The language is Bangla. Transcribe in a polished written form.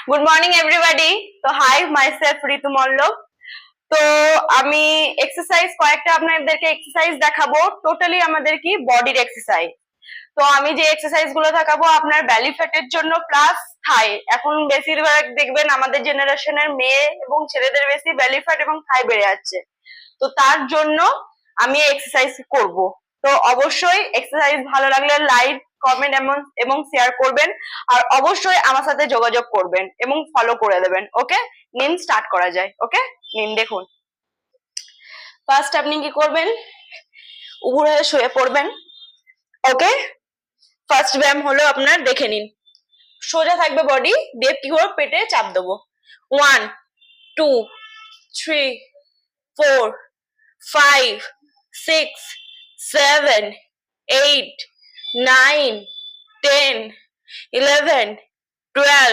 Good morning everybody. তো হাই, মাইসেলফ ঋতু মল্লক। তো আমি এক্সারসাইজ কয়েকটা আপনাদেরকে এক্সারসাইজ দেখাবো, টোটালি আমাদের কি বডির এক্সারসাইজ। তো আমি যে এক্সারসাইজ গুলো দেখাবো আপনার বেলি ফ্যাটের জন্য প্লাস থাই। এখন বেশিরভাগ দেখবেন আমাদের জেনারেশনের মেয়ে এবং ছেলেদের বেশি বেলি ফ্যাট এবং থাই বেড়ে যাচ্ছে। তো তার জন্য আমি এক্সারসাইজ করব। তো অবশ্যই এক্সারসাইজ ভালো লাগলে লাইক, কমেন্ট এবং শেয়ার করবেন। আর অবশ্যই আমার সাথে যোগাযোগ করবেন এবং ফলো করে দেবেন। ওকে, নিন স্টার্ট করা যায়। ওকে, নিন দেখুন। ফার্স্ট আপনি কি করবেন, উপরে শুয়ে পড়বেন। ওকে, ফার্স্ট ব্যায়াম হলো আপনার, দেখে নিন, সোজা থাকবে বডি, দিয়ে কি করে পেটে চাপ দেবো। 1 2 3 4 5 6 7 8 9 10 11 12